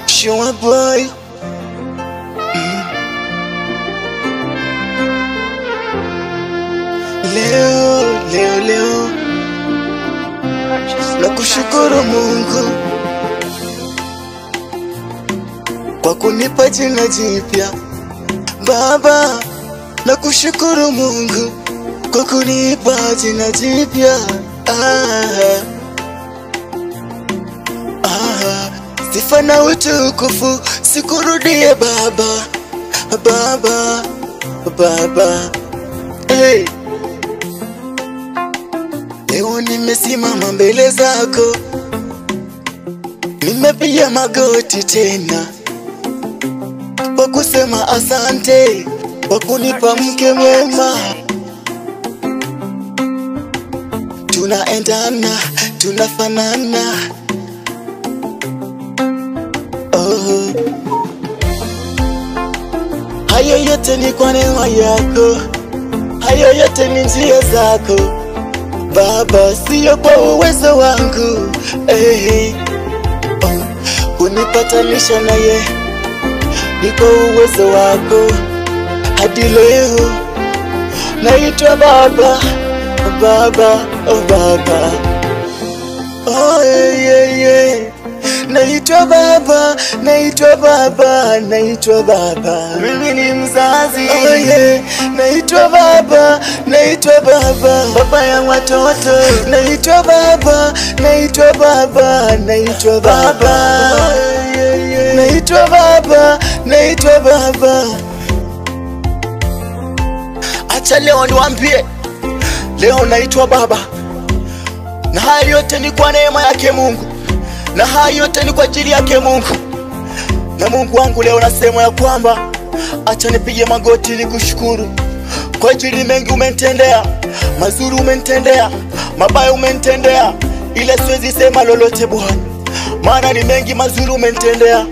Show boy. Leo nakushukuru Mungu kwa kunipa jina jipya. Baba, nakushukuru Mungu kwa kunipa jina jipya. Sifa na utukufu sikurudie Baba, Baba, Baba. Hey. Leo nimesimama mbele zako, nimepiga magoti tena kwa kusema asante kwa kunipa mke mwema. Tunaendana, tunafanana. Hayo yote ni kwa neema yako, hayo yote ni njia zako Baba, sio kwa uwezo wangu. Kunipatanisha naye ni kwa uwezo wako. Hadi leo naitwa Baba, Baba, Baba. Naitwa Baba, naitwa Baba, naitwa Baba. Mimi ni mzazi. Naitwa Baba, naitwa Baba, baba ya watoto. Naitwa Baba, naitwa Baba, naitwa Baba. Naitwa Baba, naitwa Baba. Acha leo niwaambie, leo naitwa Baba, na haya yote ni kwa neema yake Mungu, na haya yote ni kwa ajili yake Mungu. Na Mungu wangu leo nasema ya kwamba acha nipige magoti nikushukuru kwa ajili mengi umenitendea, mazuri umenitendea, mabaya umenitendea, ila siwezi sema lolote Bwana, maana ni mengi mazuri umenitendea.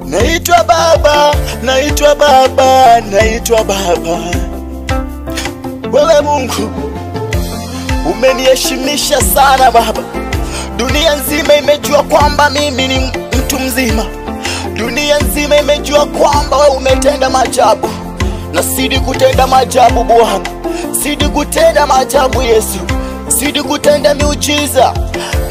Naitwa Baba, naitwa Baba, naitwa Baba. Wewe Mungu umeniheshimisha sana Baba. Dunia nzima imejua kwamba mimi ni mtu mzima. Dunia nzima imejua kwamba wewe umetenda maajabu, na sidi kutenda maajabu Bwana, sidi kutenda maajabu Yesu, sidi kutenda miujiza.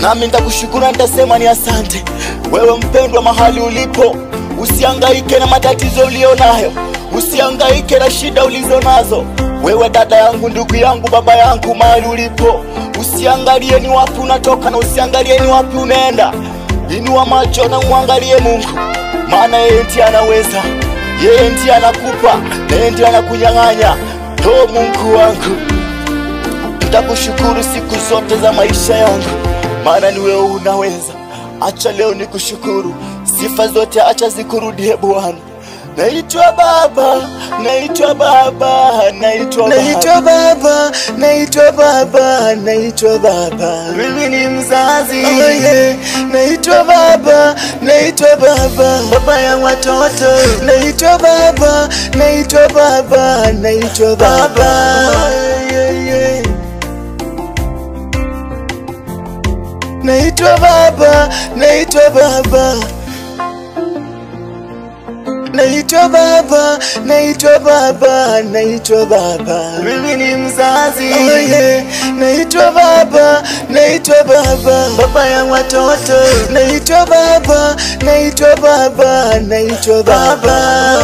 Nami nitakushukuru, nitasema ni asante. Wewe mpendwa, mahali ulipo, usihangaike na matatizo ulionayo, usihangaike na shida ulizonazo. Wewe dada yangu, ndugu yangu, baba yangu, mahali ulipo, usiangalie ni wapi unatoka na usiangalie ni wapi unaenda. Inua macho na muangalie Mungu, maana yeye ndiye anaweza, yeye ndiye anakupa, yeye ndiye anakunyang'anya. Mungu wangu, nitakushukuru siku zote za maisha yangu, maana ni wewe unaweza. Acha leo nikushukuru, sifa zote acha zikurudie Bwana. Naitwa Baba, naitwa Baba, naitwa Baba. Naitwa Baba, naitwa Baba, naitwa Baba. Mimi ni mzazi. Naitwa Baba, naitwa Baba, baba ya watoto. Naitwa Baba, naitwa Baba, naitwa Baba. Naitwa Baba, naitwa Baba. Naitwa Baba, naitwa Baba, naitwa Baba. Mimi ni mzazi. Naitwa Baba, naitwa Baba, baba ya watoto. Naitwa Baba, naitwa Baba, naitwa Baba.